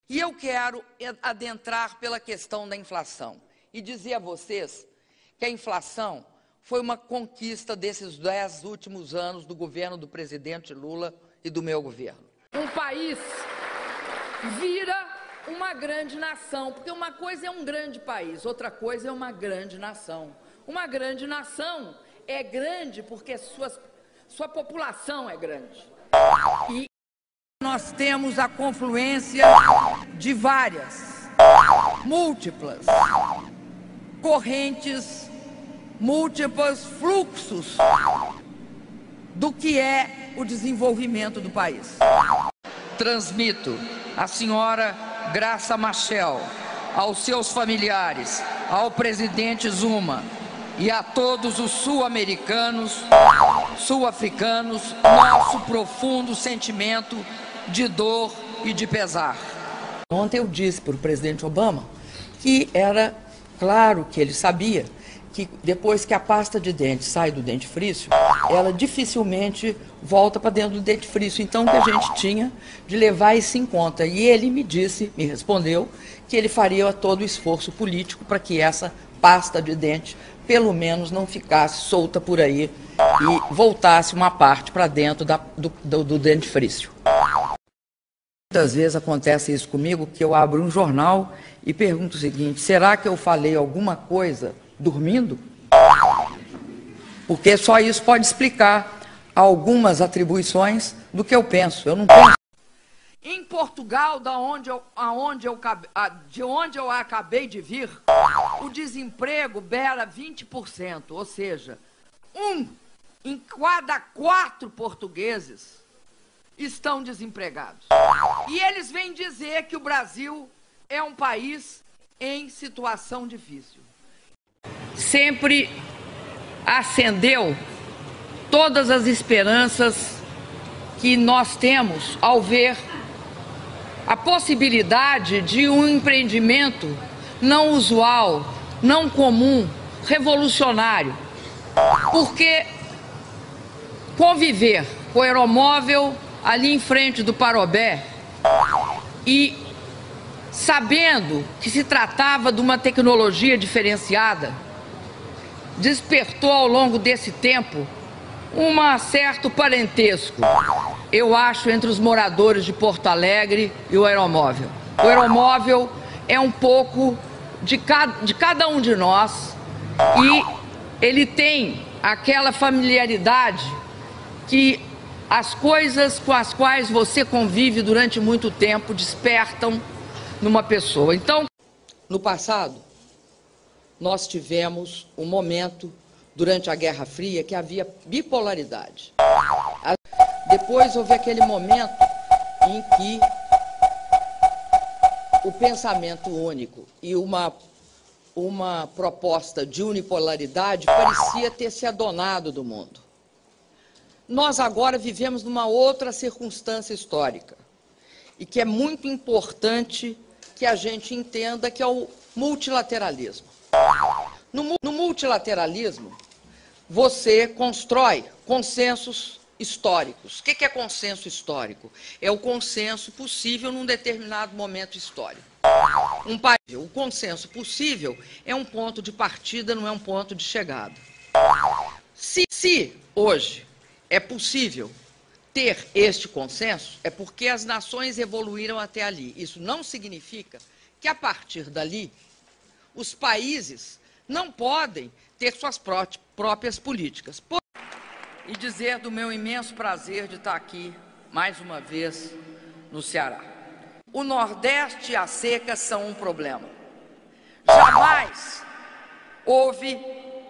E eu quero adentrar pela questão da inflação e dizer a vocês que a inflação foi uma conquista desses 10 últimos anos do governo do presidente Lula e do meu governo. Um país vira uma grande nação, porque uma coisa é um grande país, outra coisa é uma grande nação. Uma grande nação é grande porque sua população é grande. E nós temos a confluência de várias, múltiplas correntes, múltiplos fluxos do que é o desenvolvimento do país. Transmito à senhora Graça Machel, aos seus familiares, ao presidente Zuma e a todos os sul-americanos, sul-africanos, nosso profundo sentimento de dor e de pesar. Ontem eu disse para o presidente Obama que era claro que ele sabia que depois que a pasta de dente sai do dentifrício, ela dificilmente volta para dentro do dentifrício. Então, o que a gente tinha de levar isso em conta. E ele me respondeu, que ele faria todo o esforço político para que essa pasta de dente, pelo menos, não ficasse solta por aí e voltasse uma parte para dentro do dentifrício. Muitas vezes acontece isso comigo, que eu abro um jornal e pergunto o seguinte: será que eu falei alguma coisa dormindo? Porque só isso pode explicar algumas atribuições do que eu penso. Eu não penso. Em Portugal, de onde eu acabei de vir, o desemprego beira 20%, ou seja, 1 em cada 4 portugueses estão desempregados. E eles vêm dizer que o Brasil é um país em situação difícil. Sempre acendeu todas as esperanças que nós temos ao ver a possibilidade de um empreendimento não usual, não comum, revolucionário. Porque conviver com o aeromóvel ali em frente do Parobé e sabendo que se tratava de uma tecnologia diferenciada, despertou ao longo desse tempo um certo parentesco, eu acho, entre os moradores de Porto Alegre e o aeromóvel. O aeromóvel é um pouco de cada um de nós e ele tem aquela familiaridade que as coisas com as quais você convive durante muito tempo despertam numa pessoa. Então, no passado, nós tivemos um momento durante a Guerra Fria que havia bipolaridade. Depois houve aquele momento em que o pensamento único e uma proposta de unipolaridade parecia ter se adonado do mundo. Nós agora vivemos numa outra circunstância histórica e que é muito importante que a gente entenda, que é o multilateralismo. No multilateralismo, você constrói consensos históricos. O que é consenso histórico? É o consenso possível num determinado momento histórico. O consenso possível é um ponto de partida, não é um ponto de chegada. Se hoje é possível ter este consenso, é porque as nações evoluíram até ali. Isso não significa que, a partir dali, os países não podem ter suas próprias políticas. E dizer do meu imenso prazer de estar aqui, mais uma vez, no Ceará. O Nordeste e a seca são um problema. Jamais houve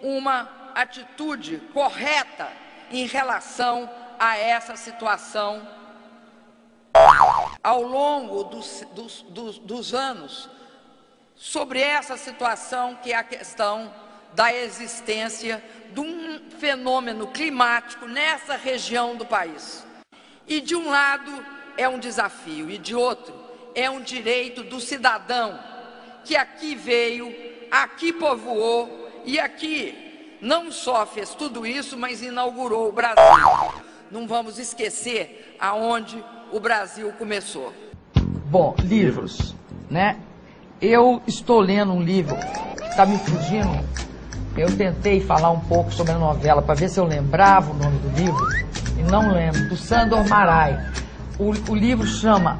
uma atitude correta em relação a essa situação. Ao longo dos anos, sobre essa situação que é a questão da existência de um fenômeno climático nessa região do país. E de um lado é um desafio e de outro é um direito do cidadão que aqui veio, aqui povoou e aqui não só fez tudo isso, mas inaugurou o Brasil. Não vamos esquecer aonde o Brasil começou. Bom, livros, né? Eu estou lendo um livro que está me fugindo. Eu tentei falar um pouco sobre a novela para ver se eu lembrava o nome do livro e não lembro, do Sandor Márai. O livro chama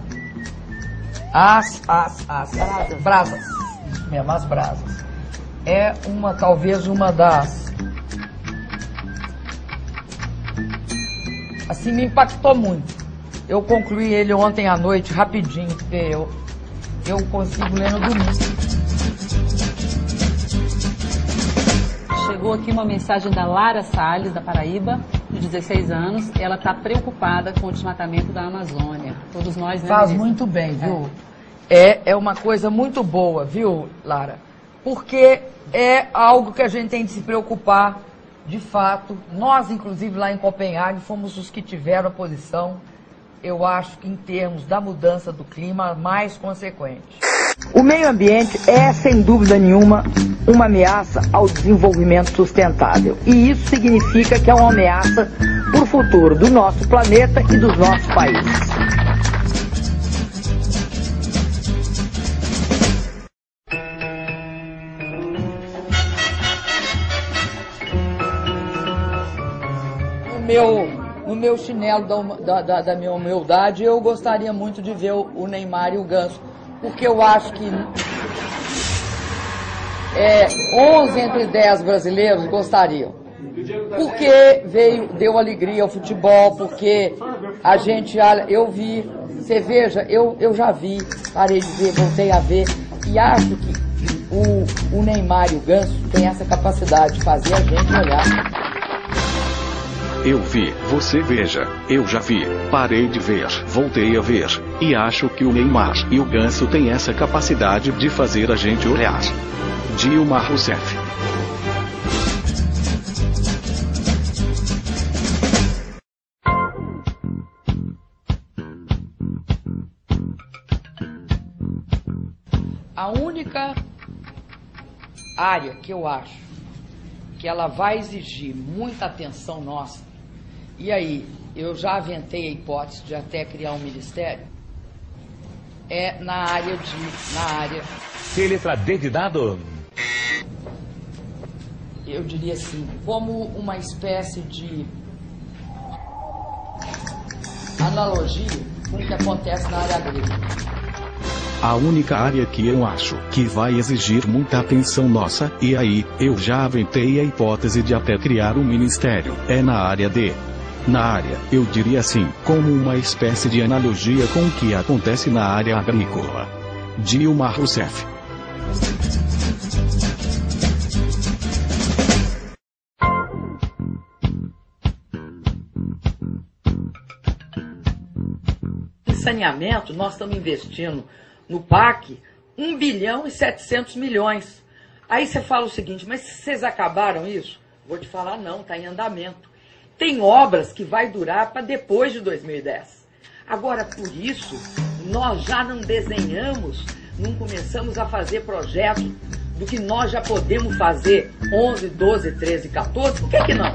Brasas. Isso mesmo, As Brasas. É talvez uma das... Assim, me impactou muito. Eu concluí ele ontem à noite, rapidinho, porque eu consigo ler no domingo. Chegou aqui uma mensagem da Lara Salles, da Paraíba, de 16 anos. Ela está preocupada com o desmatamento da Amazônia. Todos nós, né? Faz muito bem, viu? É uma coisa muito boa, viu, Lara? Porque é algo que a gente tem de se preocupar, de fato. Nós, inclusive, lá em Copenhague, fomos os que tiveram a posição, eu acho que em termos da mudança do clima, mais consequente. O meio ambiente é, sem dúvida nenhuma, uma ameaça ao desenvolvimento sustentável. E isso significa que é uma ameaça para o futuro do nosso planeta e dos nossos países. No meu chinelo da minha humildade, eu gostaria muito de ver o Neymar e o Ganso, porque eu acho que 11 entre 10 brasileiros gostariam. Porque deu alegria ao futebol, porque a gente, eu vi, você veja, eu já vi, parei de ver, voltei a ver, e acho que o Neymar e o Ganso têm essa capacidade de fazer a gente olhar. Eu vi, você veja, eu já vi, parei de ver, voltei a ver, e acho que o Neymar e o Ganso têm essa capacidade de fazer a gente olhar. Dilma Rousseff. A única área que eu acho que ela vai exigir muita atenção nossa, e aí eu já aventei a hipótese de até criar um ministério, é na área. Que letra D de dado? Eu diria assim, como uma espécie de analogia com o que acontece na área agrícola. A única área que eu acho que vai exigir muita atenção nossa, e aí, eu já aventei a hipótese de até criar um ministério, é na área D. Na área, eu diria assim, como uma espécie de analogia com o que acontece na área agrícola. Dilma Rousseff. Em saneamento, nós estamos investindo no PAC 1 bilhão e 700 milhões. Aí você fala o seguinte, mas vocês acabaram isso? Vou te falar, não, está em andamento. Tem obras que vai durar para depois de 2010. Agora, por isso, nós já não desenhamos, não começamos a fazer projetos do que nós já podemos fazer 11, 12, 13, 14, por que não?